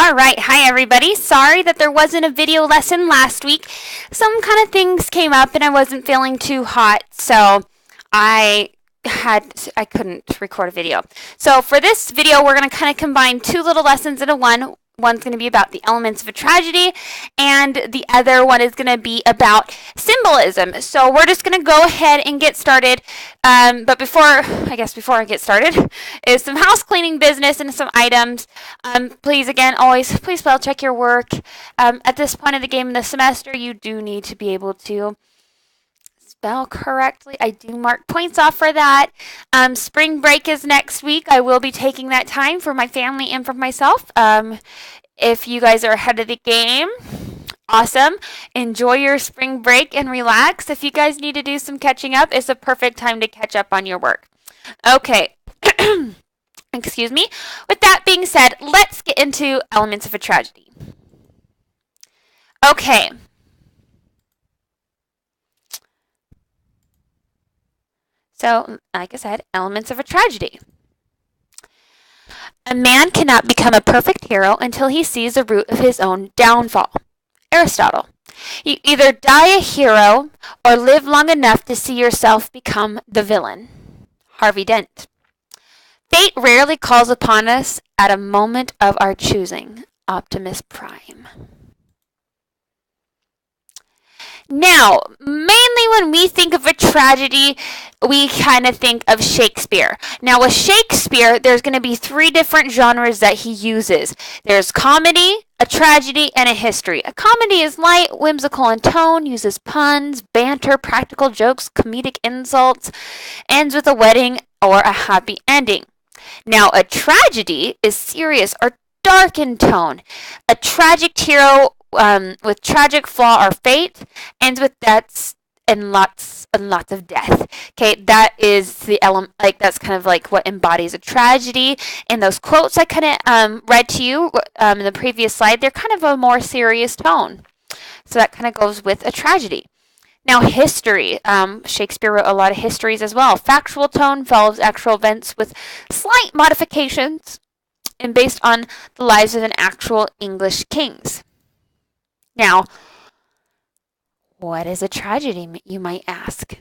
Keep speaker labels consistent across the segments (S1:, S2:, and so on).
S1: All right, hi everybody. Sorry that there wasn't a video lesson last week. Some kind of things came up and I wasn't feeling too hot, so I couldn't record a video. So for this video, we're going to kind of combine two little lessons into one. One's going to be about the elements of a tragedy, and the other one is going to be about symbolism. So we're just going to go ahead and get started. But before I get started, is some house cleaning business and some items. Please, again, always please spell check your work. At this point of the game in the semester, you do need to be able to spell correctly. I do mark points off for that. Spring break is next week. I will be taking that time for my family and for myself. If you guys are ahead of the game, awesome. Enjoy your spring break and relax. If you guys need to do some catching up, it's a perfect time to catch up on your work. Okay. Excuse me. With that being said, let's get into elements of a tragedy. Okay. So, like I said, elements of a tragedy. A man cannot become a perfect hero until he sees the root of his own downfall. Aristotle. You either die a hero or live long enough to see yourself become the villain. Harvey Dent. Fate rarely calls upon us at a moment of our choosing. Optimus Prime. Now, mainly when we think of a tragedy, we kind of think of Shakespeare. Now, with Shakespeare, there's going to be three different genres that he uses. There's comedy, a tragedy, and a history. A comedy is light, whimsical in tone, uses puns, banter, practical jokes, comedic insults, ends with a wedding or a happy ending. Now, a tragedy is serious or dark in tone. A tragic hero with tragic flaw or fate, ends with deaths and lots of death. Okay, that is the element. Like that's kind of like what embodies a tragedy. And those quotes I kind of read to you in the previous slide, they're kind of a more serious tone. So that kind of goes with a tragedy. Now, history. Shakespeare wrote a lot of histories as well. Factual tone follows actual events with slight modifications and based on the lives of an actual English kings. Now, what is a tragedy, you might ask?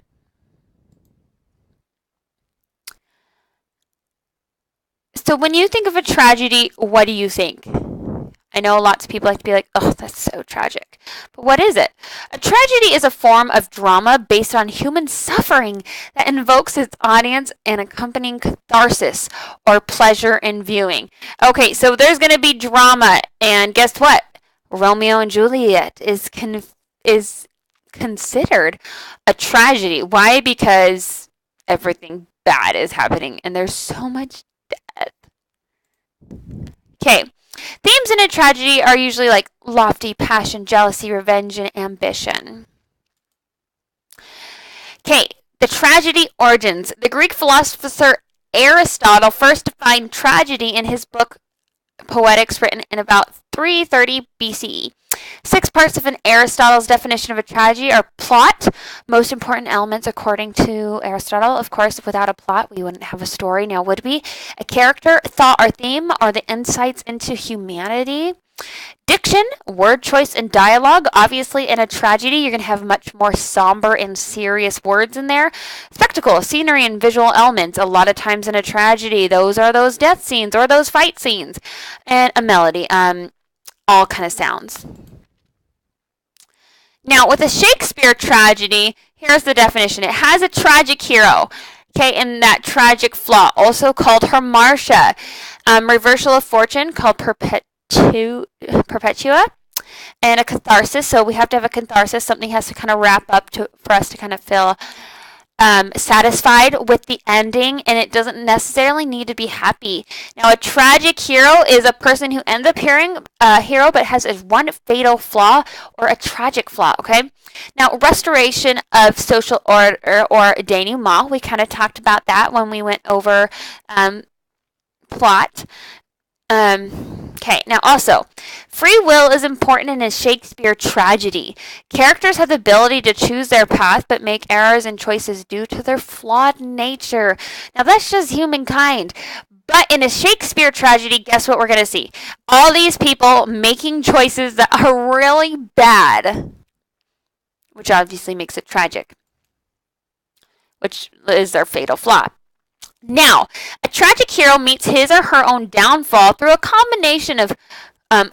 S1: So when you think of a tragedy, what do you think? I know lots of people like to be like, oh, that's so tragic. But what is it? A tragedy is a form of drama based on human suffering that invokes its audience and accompanying catharsis or pleasure in viewing. Okay, so there's going to be drama, and guess what? Romeo and Juliet is considered a tragedy. Why? Because everything bad is happening and there's so much death. Okay. Themes in a tragedy are usually like lofty passion, jealousy, revenge, and ambition. Okay. The tragedy origins. The Greek philosopher Aristotle first defined tragedy in his book Poetics, written in about 330 BCE. 6 parts of an Aristotle's definition of a tragedy are plot, most important elements according to Aristotle. Of course, without a plot, we wouldn't have a story, now would we? A character, thought, or theme are the insights into humanity. Diction, word choice, and dialogue. Obviously, in a tragedy, you're going to have much more somber and serious words in there. Spectacle, scenery, and visual elements. A lot of times in a tragedy, those are those death scenes or those fight scenes. And a melody, all kind of sounds. Now, with a Shakespeare tragedy, here's the definition. It has a tragic hero. Okay, and that tragic flaw, also called Hermartia. Reversal of fortune, called Perpetua, and a catharsis. So we have to have a catharsis. Something has to kind of wrap up for us to kind of feel satisfied with the ending, and it doesn't necessarily need to be happy. Now, a tragic hero is a person who ends up being a hero but has one fatal flaw or a tragic flaw. Okay. Now, restoration of social order or denouement. We kind of talked about that when we went over plot. Okay, now also, free will is important in a Shakespeare tragedy. Characters have the ability to choose their path but make errors and choices due to their flawed nature. Now that's just humankind. But in a Shakespeare tragedy, guess what we're going to see? All these people making choices that are really bad, which obviously makes it tragic, which is their fatal flaw. Now, a tragic hero meets his or her own downfall through a combination of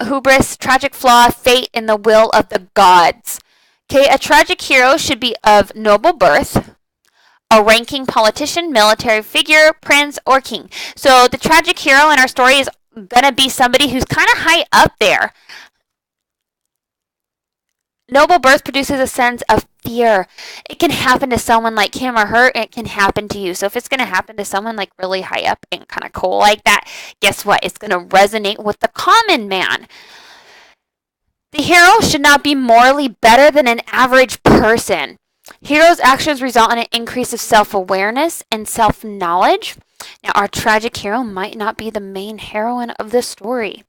S1: hubris, tragic flaw, fate, and the will of the gods. Okay, a tragic hero should be of noble birth, a ranking politician, military figure, prince, or king. So the tragic hero in our story is going to be somebody who's kind of high up there. Noble birth produces a sense of fear. It can happen to someone like him or her, and it can happen to you. So if it's going to happen to someone like really high up and kind of cool like that, guess what? It's going to resonate with the common man. The hero should not be morally better than an average person. Heroes' actions result in an increase of self-awareness and self-knowledge. Now, our tragic hero might not be the main heroine of the story.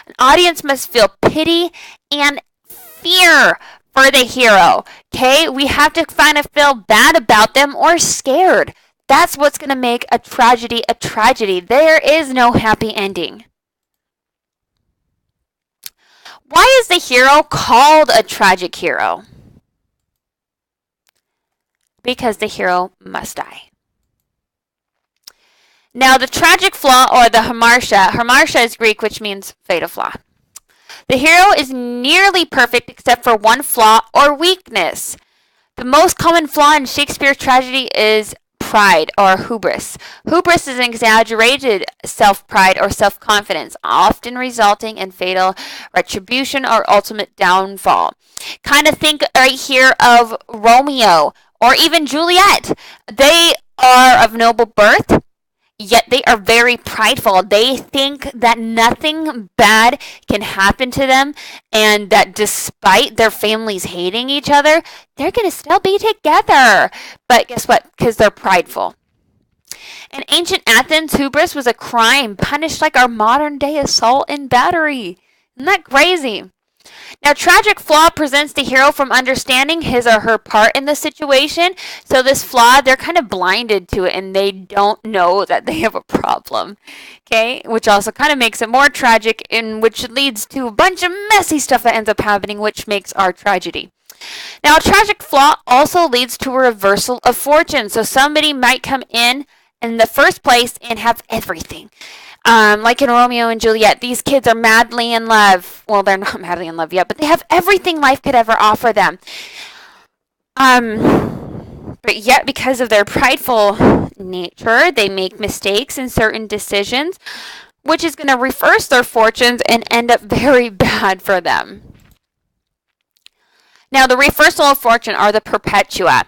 S1: An audience must feel pity and fear for the hero. Okay? We have to kind of feel bad about them or scared. That's what's going to make a tragedy a tragedy. There is no happy ending. Why is the hero called a tragic hero? Because the hero must die. Now, the tragic flaw, or the hamartia is Greek, which means fatal flaw. The hero is nearly perfect except for one flaw or weakness. The most common flaw in Shakespeare tragedy is pride or hubris. Hubris is an exaggerated self-pride or self-confidence, often resulting in fatal retribution or ultimate downfall. Kind of think right here of Romeo or even Juliet. They are of noble birth, yet they are very prideful. They think that nothing bad can happen to them, and that despite their families hating each other, they're going to still be together. But guess what? Because they're prideful. In ancient Athens, hubris was a crime punished like our modern day assault and battery. Isn't that crazy? Now, tragic flaw prevents the hero from understanding his or her part in the situation. So this flaw, they're kind of blinded to it and they don't know that they have a problem. Okay, which also kind of makes it more tragic, and which leads to a bunch of messy stuff that ends up happening, which makes our tragedy. Now, a tragic flaw also leads to a reversal of fortune. So somebody might come in the first place and have everything. Like in Romeo and Juliet, these kids are madly in love. Well, they're not madly in love yet, but they have everything life could ever offer them. But yet, because of their prideful nature, they make mistakes in certain decisions, which is going to reverse their fortunes and end up very bad for them. Now, the reversal of fortune are the perpetua,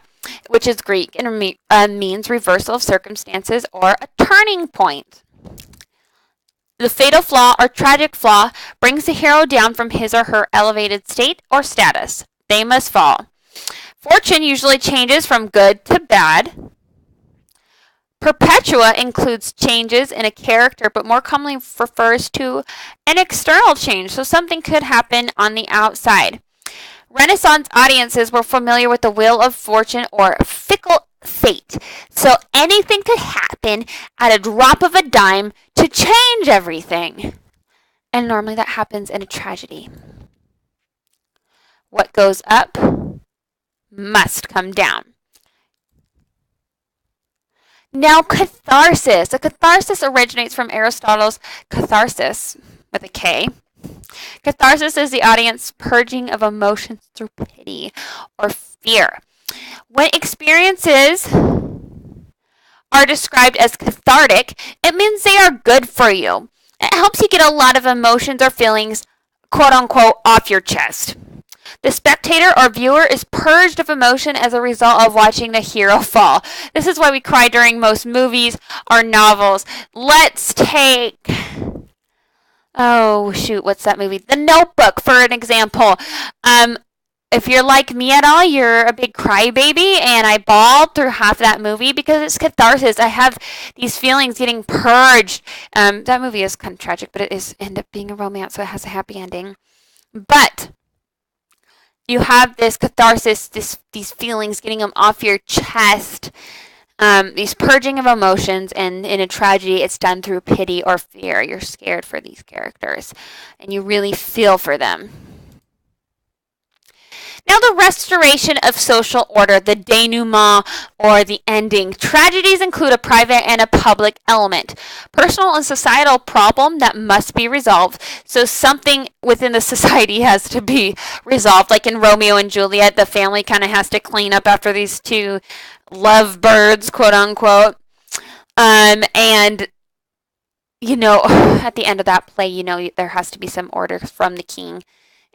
S1: which is Greek and means reversal of circumstances or a turning point. The fatal flaw or tragic flaw brings the hero down from his or her elevated state or status. They must fall. Fortune usually changes from good to bad. Perpetua includes changes in a character, but more commonly refers to an external change. So something could happen on the outside. Renaissance audiences were familiar with the wheel of fortune or fickle fate. So anything could happen at a drop of a dime to change everything. And normally that happens in a tragedy. What goes up must come down. Now, catharsis. A catharsis originates from Aristotle's catharsis with a K. Catharsis is the audience purging of emotions through pity or fear. When experiences are described as cathartic, it means they are good for you. It helps you get a lot of emotions or feelings, quote unquote, off your chest. The spectator or viewer is purged of emotion as a result of watching the hero fall. This is why we cry during most movies or novels. Let's take... Oh, shoot, what's that movie? The Notebook, for an example. If you're like me at all, you're a big crybaby, and I bawled through half that movie because it's catharsis. I have these feelings getting purged. That movie is kind of tragic, but it is end up being a romance, so it has a happy ending. But you have this catharsis, these feelings, getting them off your chest. these purging of emotions, and in a tragedy, it's done through pity or fear. You're scared for these characters, and you really feel for them. Now, the restoration of social order, the denouement, or the ending. Tragedies include a private and a public element. Personal and societal problem that must be resolved. So something within the society has to be resolved. Like in Romeo and Juliet, the family kind of has to clean up after these two lovebirds, quote unquote. And at the end of that play, there has to be some order from the king.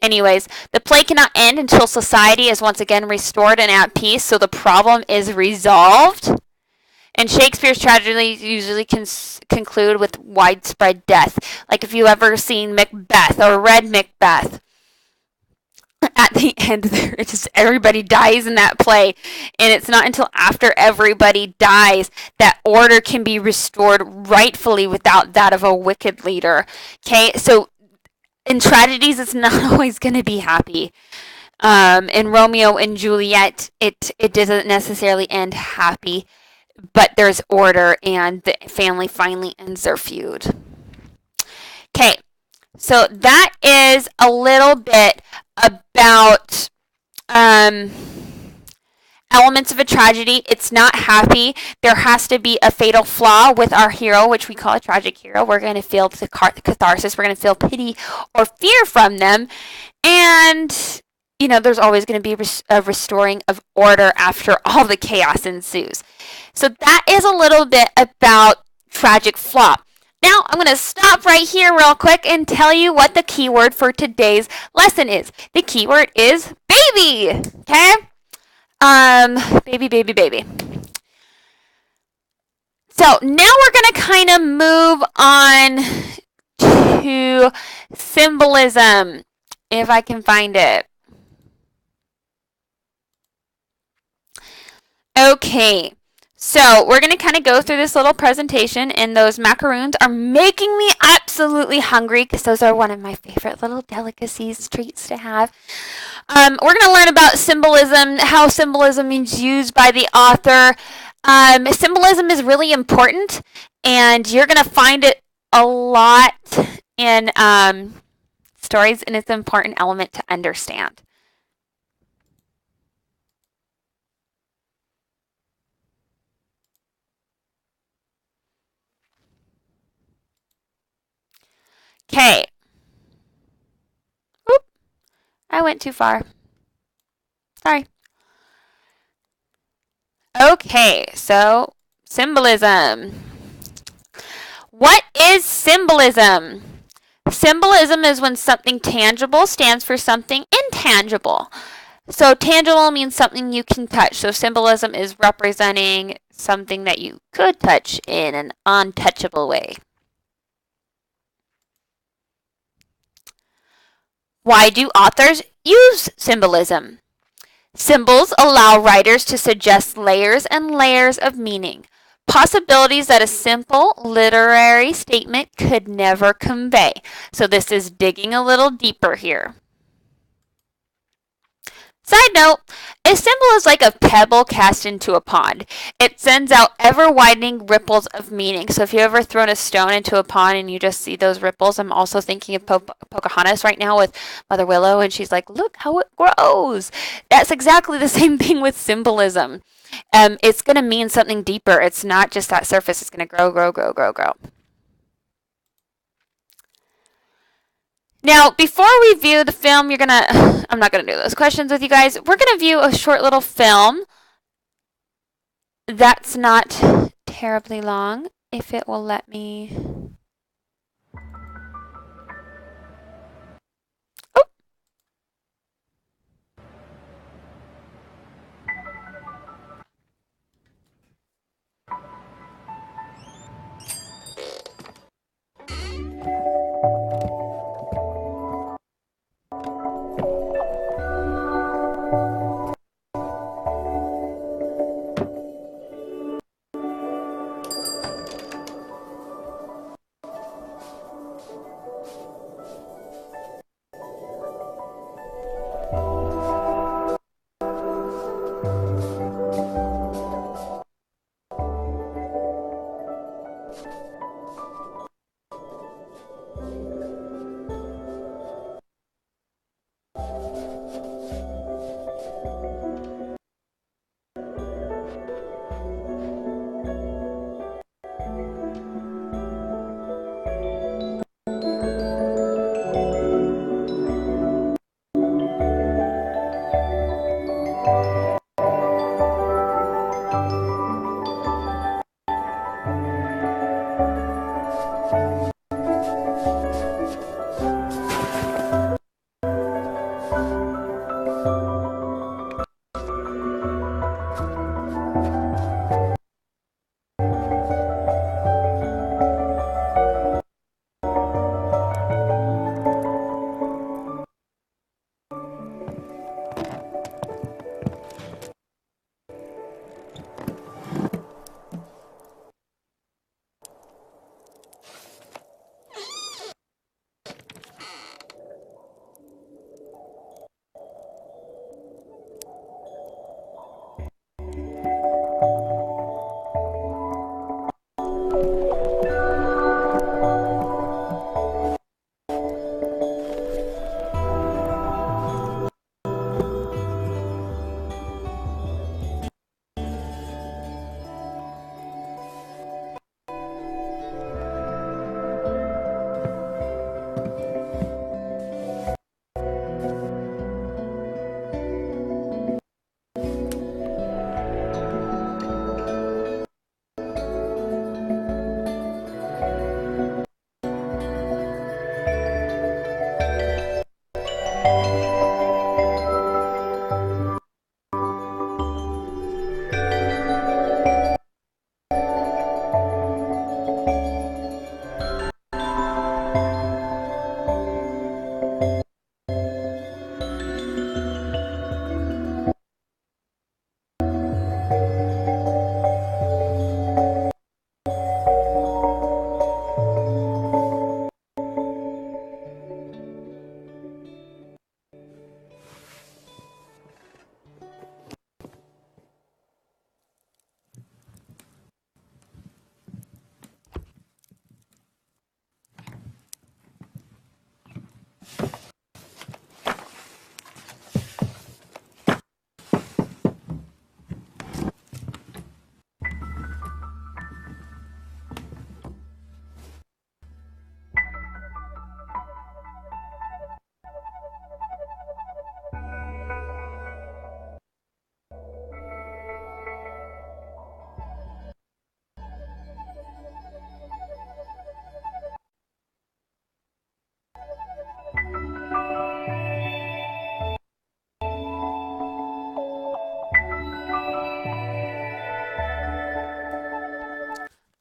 S1: Anyways, the play cannot end until society is once again restored and at peace, so the problem is resolved. And Shakespeare's tragedies usually conclude with widespread death. Like if you ever seen Macbeth or read Macbeth, at the end there, it's just everybody dies in that play, and it's not until after everybody dies that order can be restored rightfully without that of a wicked leader. Okay, so in tragedies, it's not always going to be happy. In Romeo and Juliet, it doesn't necessarily end happy, but there's order, and the family finally ends their feud. Okay, so that is a little bit about elements of a tragedy. It's not happy. There has to be a fatal flaw with our hero, which we call a tragic hero. We're going to feel the catharsis. We're going to feel pity or fear from them. And, there's always going to be a restoring of order after all the chaos ensues. So that is a little bit about tragic flaw. Now, I'm going to stop right here real quick and tell you what the keyword for today's lesson is. The keyword is baby. Okay? Baby. So now we're going to kind of move on to symbolism, if I can find it. Okay, so we're going to kind of go through this little presentation, and those macaroons are making me absolutely hungry because those are one of my favorite little delicacies, treats to have. We're going to learn about symbolism, how symbolism is used by the author. Symbolism is really important, and you're going to find it a lot in stories, and it's an important element to understand. Okay. Oop, I went too far. Sorry. Okay, so symbolism. What is symbolism? Symbolism is when something tangible stands for something intangible. So tangible means something you can touch. So symbolism is representing something that you could touch in an untouchable way. Why do authors use symbolism? Symbols allow writers to suggest layers and layers of meaning, possibilities that a simple literary statement could never convey. So this is digging a little deeper here. Side note, a symbol is like a pebble cast into a pond. It sends out ever-widening ripples of meaning. So if you've ever thrown a stone into a pond and you just see those ripples, I'm also thinking of Pocahontas right now with Mother Willow, and she's like, look how it grows. That's exactly the same thing with symbolism. It's going to mean something deeper. It's not just that surface. It's going to grow. Now, before we view the film, I'm not going to do those questions with you guys. We're going to view a short little film that's not terribly long, if it will let me. Oh.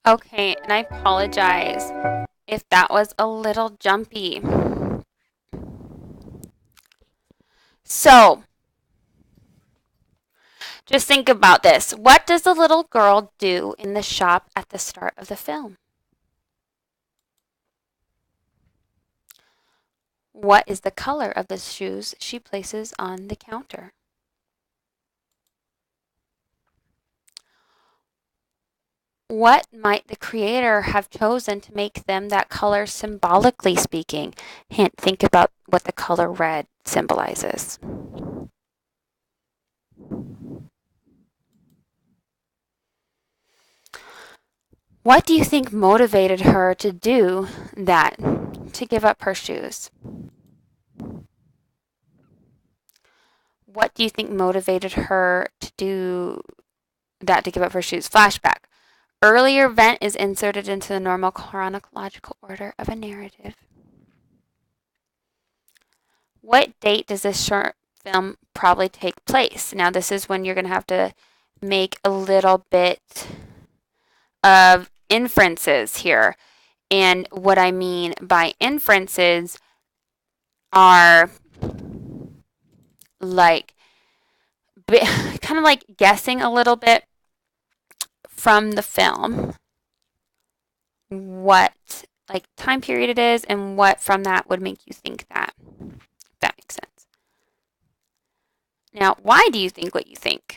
S1: Okay, and I apologize if that was a little jumpy. So, just think about this. What does the little girl do in the shop at the start of the film? What is the color of the shoes she places on the counter? What might the creator have chosen to make them that color symbolically speaking? Hint, think about what the color red symbolizes. What do you think motivated her to do that, to give up her shoes? What do you think motivated her to do that, to give up her shoes? Flashback. Earlier event is inserted into the normal chronological order of a narrative. What date does this short film probably take place? Now, this is when you're going to have to make a little bit of inferences here. And what I mean by inferences are like kind of like guessing a little bit from the film what like time period it is and what from that would make you think that, if that makes sense. Now, why do you think what you think?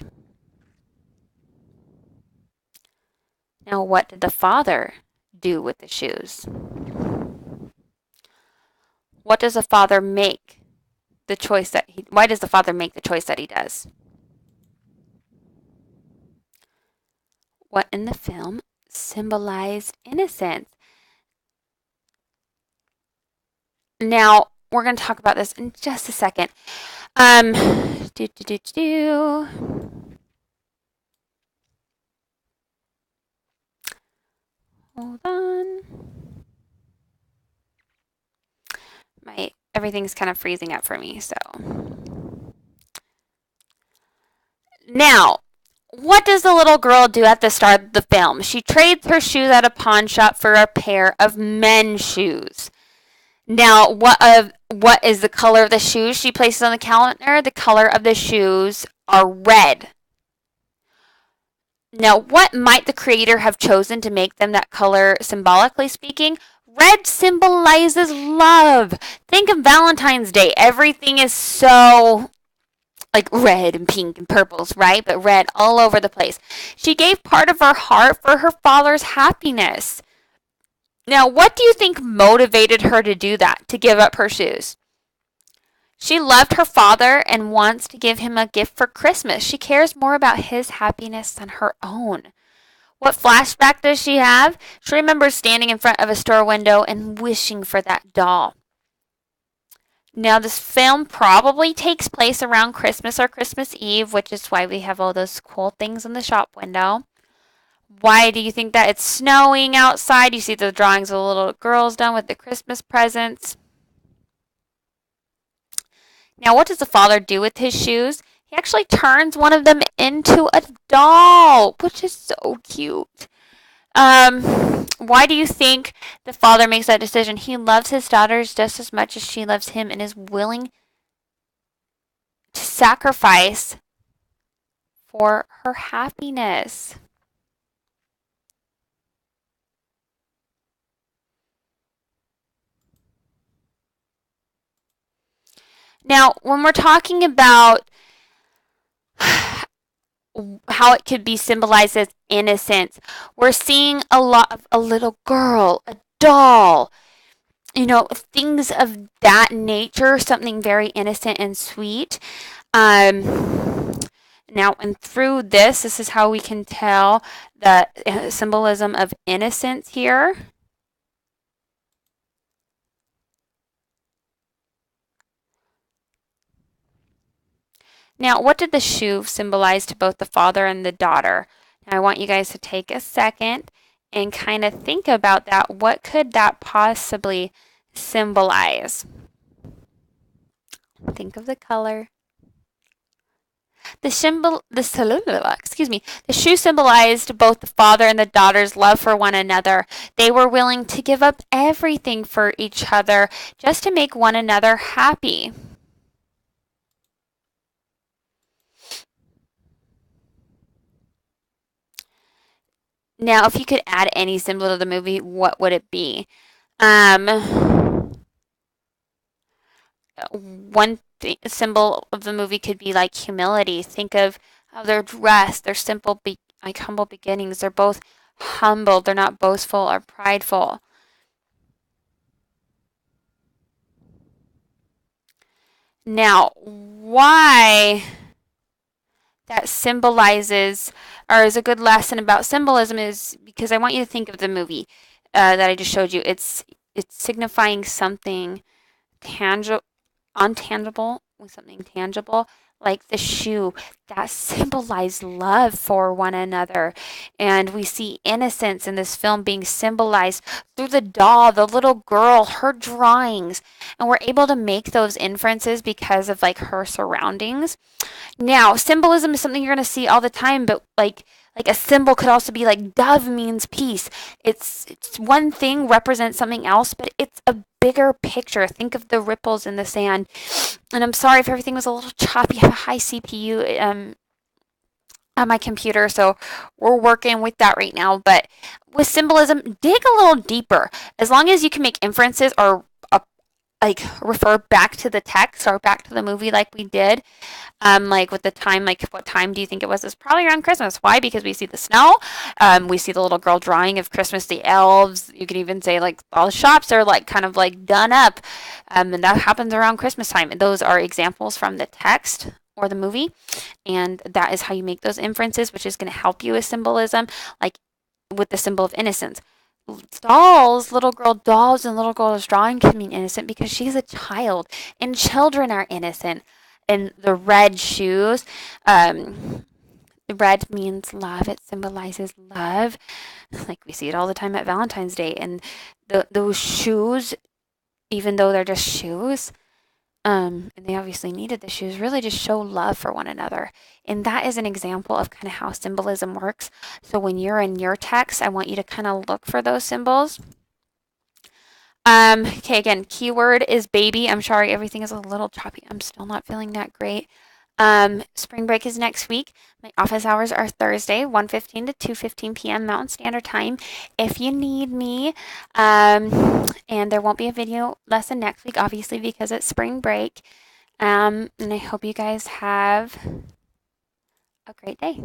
S1: Now, what did the father do with the shoes? What does the father make the choice that he, why does the father make the choice that he does? What in the film symbolized innocence? Now, we're going to talk about this in just a second. Hold on. Everything's kind of freezing up for me, so. Now, what does the little girl do at the start of the film? She trades her shoes at a pawn shop for a pair of men's shoes. Now, what is the color of the shoes she places on the counter? The color of the shoes are red. Now, what might the creator have chosen to make them that color symbolically speaking? Red symbolizes love. Think of Valentine's Day. Everything is so like red and pink and purples, right? But red all over the place. She gave part of her heart for her father's happiness. Now, what do you think motivated her to do that, to give up her shoes? She loved her father and wants to give him a gift for Christmas. She cares more about his happiness than her own. What flashback does she have? She remembers standing in front of a store window and wishing for that doll. Now, this film probably takes place around Christmas or Christmas Eve, which is why we have all those cool things in the shop window. Why do you think that? It's snowing outside. You see the drawings of the little girls done with the Christmas presents. Now, what does the father do with his shoes? He actually turns one of them into a doll, which is so cute. Why do you think the father makes that decision? He loves his daughters just as much as she loves him and is willing to sacrifice for her happiness. Now, when we're talking about how it could be symbolized as innocence, we're seeing a lot of a little girl, a doll, things of that nature, something very innocent and sweet. Now, and through this is how we can tell the symbolism of innocence here. Now, what did the shoe symbolize to both the father and the daughter? Now, I want you guys to take a second and kind of think about that. What could that possibly symbolize? Think of the color. The shoe symbolized both the father and the daughter's love for one another. They were willing to give up everything for each other just to make one another happy. Now, if you could add any symbol to the movie, what would it be? One symbol of the movie could be like humility. Think of how they're dressed, their simple, like humble beginnings. They're both humble. They're not boastful or prideful. Now, why that symbolizes or is a good lesson about symbolism is because I want you to think of the movie that I just showed you. It's signifying something tangible, untangible with something tangible, like the shoe that symbolized love for one another. And we see innocence in this film being symbolized through the doll, the little girl, her drawings. And we're able to make those inferences because of like her surroundings. Now, symbolism is something you're going to see all the time, but like a symbol could also be like dove means peace. It's one thing represents something else, but it's a bigger picture. Think of the ripples in the sand. And I'm sorry if everything was a little choppy. I have a high CPU on my computer, so we're working with that right now. But with symbolism, dig a little deeper. As long as you can make inferences or like refer back to the text or back to the movie like we did, like with the time, like what time do you think it was? It's probably around Christmas. Why? Because we see the snow, we see the little girl drawing of Christmas, the elves. You could even say like all the shops are like kind of like done up, and that happens around Christmas time. And those are examples from the text or the movie, and that is how you make those inferences, which is going to help you with symbolism, like with the symbol of innocence. Dolls, little girl dolls, and little girl's drawing can mean innocent because she's a child, and children are innocent. And the red shoes, red means love. It symbolizes love, like we see it all the time at Valentine's Day. And those shoes, even though they're just shoes, and they obviously needed the shoes, really just show love for one another. And that is an example of kind of how symbolism works. So when you're in your text, I want you to kind of look for those symbols. Okay, again, keyword is baby. I'm sorry, everything is a little choppy. I'm still not feeling that great. Spring break is next week. My office hours are Thursday, 1:15 to 2:15 p.m. Mountain Standard Time. If you need me, and there won't be a video lesson next week, obviously, because it's spring break. And I hope you guys have a great day.